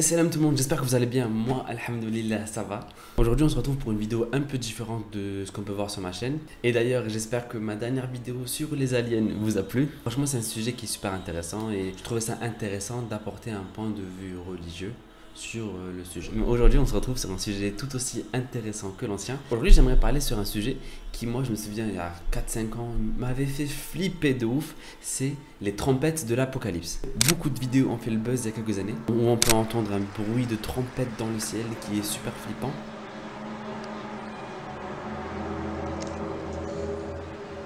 Salam tout le monde, j'espère que vous allez bien. Moi, alhamdoulilah, ça va. Aujourd'hui, on se retrouve pour une vidéo un peu différente de ce qu'on peut voir sur ma chaîne. Et d'ailleurs, j'espère que ma dernière vidéo sur les aliens vous a plu. Franchement, c'est un sujet qui est super intéressant et je trouvais ça intéressant d'apporter un point de vue religieux sur le sujet. Mais aujourd'hui, on se retrouve sur un sujet tout aussi intéressant que l'ancien. Aujourd'hui, j'aimerais parler sur un sujet qui, moi, je me souviens, il y a 4-5 ans, m'avait fait flipper de ouf. C'est les trompettes de l'apocalypse. Beaucoup de vidéos ont fait le buzz il y a quelques années, où on peut entendre un bruit de trompette dans le ciel qui est super flippant.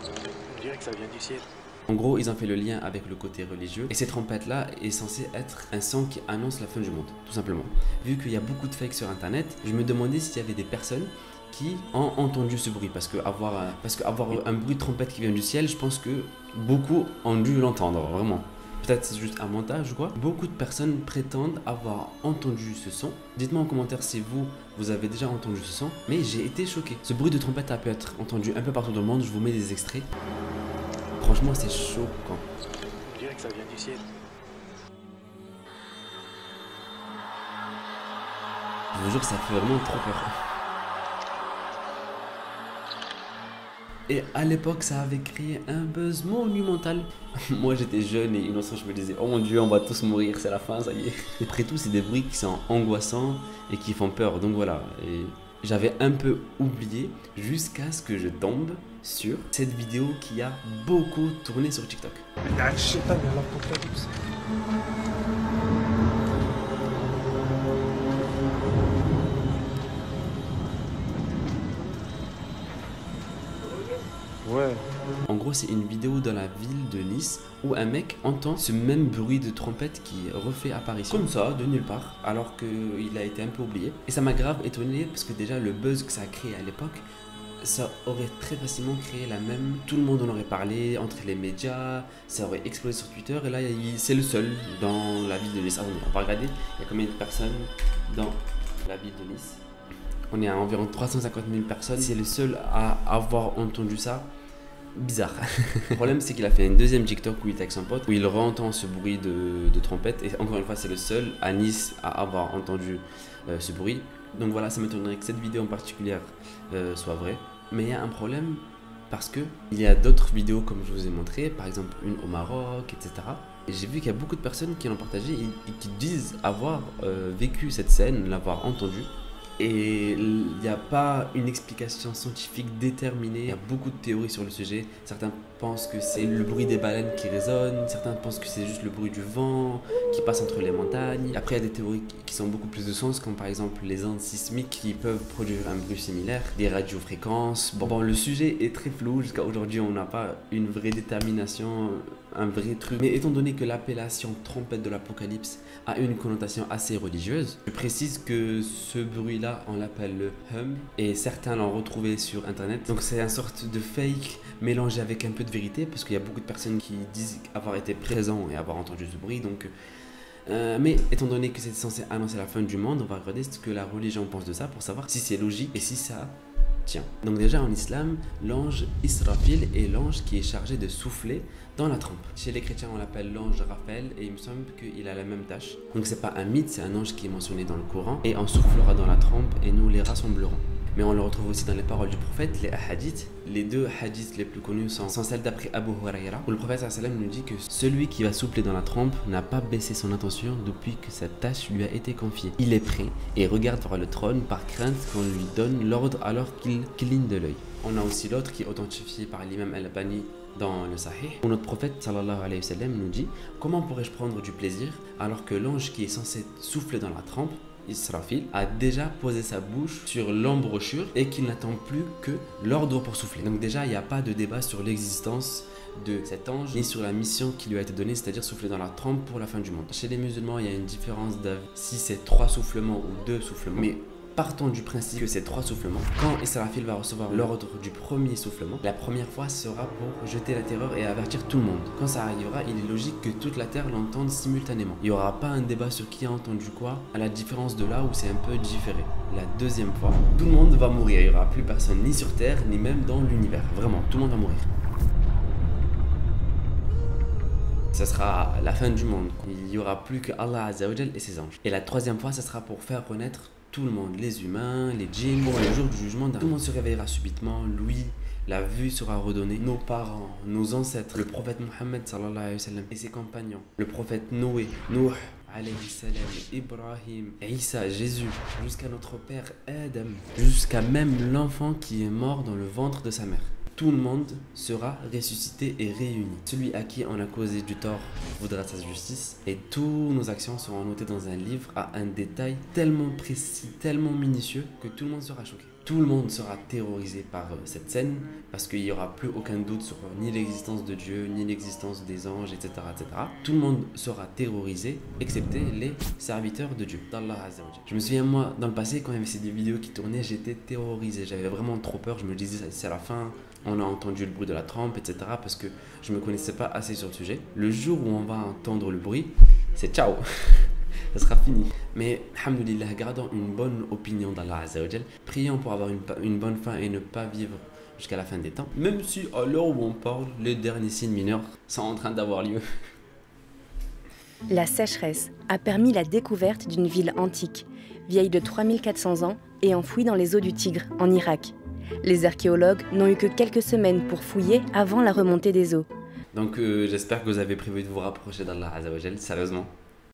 On dirait que ça vient du ciel. En gros, ils ont fait le lien avec le côté religieux. Et ces trompettes-là est censé être un son qui annonce la fin du monde, tout simplement. Vu qu'il y a beaucoup de fakes sur Internet, je me demandais s'il y avait des personnes qui ont entendu ce bruit. Parce que avoir un bruit de trompette qui vient du ciel, je pense que beaucoup ont dû l'entendre, vraiment. Peut-être c'est juste un montage ou quoi. Beaucoup de personnes prétendent avoir entendu ce son. Dites-moi en commentaire si vous avez déjà entendu ce son. Mais j'ai été choqué. Ce bruit de trompette a pu être entendu un peu partout dans le monde. Je vous mets des extraits. Franchement, c'est choquant. On dirait que ça vient du ciel. Je vous jure, ça fait vraiment trop peur. Et à l'époque, ça avait créé un buzz monumental. Moi, j'étais jeune et innocent, je me disais, oh mon Dieu, on va tous mourir, c'est la fin, ça y est. Et après tout, c'est des bruits qui sont angoissants et qui font peur. Donc voilà. Et j'avais un peu oublié jusqu'à ce que je tombe sur cette vidéo qui a beaucoup tourné sur TikTok. Je sais pas, mais alors l'apocalypse. Ouais. En gros, c'est une vidéo dans la ville de Nice où un mec entend ce même bruit de trompette qui refait apparition. Comme ça, de nulle part, alors qu'il a été un peu oublié. Et ça m'a grave étonné parce que déjà, le buzz que ça a créé à l'époque, ça aurait très facilement créé la même. Tout le monde en aurait parlé entre les médias, ça aurait explosé sur Twitter. Et là, c'est le seul dans la ville de Nice. Attendez, on va regarder, il y a combien de personnes dans la ville de Nice. On est à environ 350 000 personnes. C'est le seul à avoir entendu ça. Bizarre. Le problème, c'est qu'il a fait une deuxième TikTok où il est avec son pote, où il re-entend ce bruit de trompette. Et encore une fois, c'est le seul à Nice à avoir entendu ce bruit. Donc voilà, ça m'étonnerait que cette vidéo en particulier soit vraie. Mais il y a un problème parce que il y a d'autres vidéos comme je vous ai montré, par exemple une au Maroc, etc. Et j'ai vu qu'il y a beaucoup de personnes qui l'ont partagé et qui disent avoir vécu cette scène, l'avoir entendue. Et il n'y a pas une explication scientifique déterminée. Il y a beaucoup de théories sur le sujet. Certains pensent que c'est le bruit des baleines qui résonne. Certains pensent que c'est juste le bruit du vent qui passe entre les montagnes. Après, il y a des théories qui ont beaucoup plus de sens, comme par exemple les ondes sismiques qui peuvent produire un bruit similaire, des radiofréquences. Bon, le sujet est très flou. Jusqu'à aujourd'hui, on n'a pas une vraie détermination, un vrai truc. Mais étant donné que l'appellation trompette de l'apocalypse a une connotation assez religieuse, je précise que ce bruit-là, on l'appelle le hum, et certains l'ont retrouvé sur internet. Donc c'est une sorte de fake mélangé avec un peu de vérité, parce qu'il y a beaucoup de personnes qui disent avoir été présents et avoir entendu ce bruit. Donc mais étant donné que c'est censé annoncer la fin du monde, on va regarder ce que la religion pense de ça pour savoir si c'est logique et si ça tient. Donc déjà en islam, l'ange Israfil est l'ange qui est chargé de souffler dans la trompe. Chez les chrétiens, on l'appelle l'ange Raphaël et il me semble qu'il a la même tâche. Donc c'est pas un mythe, c'est un ange qui est mentionné dans le Coran et on soufflera dans la trompe et nous les rassemblerons. Mais on le retrouve aussi dans les paroles du prophète, les hadiths. Les deux hadiths les plus connus sont celles d'après Abu Huraira, où le prophète sallam nous dit que celui qui va souffler dans la trompe n'a pas baissé son intention depuis que cette tâche lui a été confiée. Il est prêt et regarde vers le trône par crainte qu'on lui donne l'ordre alors qu'il cligne de l'œil. On a aussi l'autre qui est authentifié par l'imam Al-Albani dans le Sahih, où notre prophète sallallahu alayhi wa sallam nous dit: comment pourrais-je prendre du plaisir alors que l'ange qui est censé souffler dans la trompe, Israfil, a déjà posé sa bouche sur l'embrochure et qu'il n'attend plus que l'ordre pour souffler. Donc déjà, il n'y a pas de débat sur l'existence de cet ange ni sur la mission qui lui a été donnée, c'est-à-dire souffler dans la trompe pour la fin du monde. Chez les musulmans, il y a une différence d'avis si c'est 3 soufflements ou 2 soufflements. Mais partons du principe que c'est 3 soufflements. Quand Israfil va recevoir l'ordre du premier soufflement, la première fois sera pour jeter la terreur et avertir tout le monde. Quand ça arrivera, il est logique que toute la terre l'entende simultanément. Il n'y aura pas un débat sur qui a entendu quoi, à la différence de là où c'est un peu différé. La deuxième fois, tout le monde va mourir. Il n'y aura plus personne ni sur terre, ni même dans l'univers. Vraiment, tout le monde va mourir. Ça sera la fin du monde. Il n'y aura plus que Allah Azza wa Jal et ses anges. Et la troisième fois, ça sera pour faire renaître tout le monde, les humains, les djinns. Pour le jour du jugement, tout le monde se réveillera subitement. Lui, la vue sera redonnée. Nos parents, nos ancêtres, le prophète Mohammed sallallahu alayhi wa sallam et ses compagnons, le prophète Noé, Nuh alayhi salam, Ibrahim, Isa, Jésus, jusqu'à notre père Adam, jusqu'à même l'enfant qui est mort dans le ventre de sa mère. Tout le monde sera ressuscité et réuni. Celui à qui on a causé du tort voudra sa justice et toutes nos actions seront notées dans un livre à un détail tellement précis, tellement minutieux que tout le monde sera choqué. Tout le monde sera terrorisé par cette scène parce qu'il n'y aura plus aucun doute sur ni l'existence de Dieu, ni l'existence des anges, etc., etc. Tout le monde sera terrorisé, excepté les serviteurs de Dieu, d'Allah Azza wa Jal. Je me souviens, moi, dans le passé, quand il y avait ces vidéos qui tournaient, j'étais terrorisé. J'avais vraiment trop peur. Je me disais, c'est la fin. On a entendu le bruit de la trompe, etc. parce que je ne me connaissais pas assez sur le sujet. Le jour où on va entendre le bruit, c'est ciao. Ça sera fini. Mais, alhamdoulilah, gardons une bonne opinion d'Allah Azza wa Jal. Prions pour avoir une bonne fin et ne pas vivre jusqu'à la fin des temps. Même si, à l'heure où on parle, les derniers signes mineurs sont en train d'avoir lieu. La sécheresse a permis la découverte d'une ville antique, vieille de 3400 ans et enfouie dans les eaux du Tigre, en Irak. Les archéologues n'ont eu que quelques semaines pour fouiller avant la remontée des eaux. Donc j'espère que vous avez prévu de vous rapprocher d'Allah Azza wa Jal, sérieusement.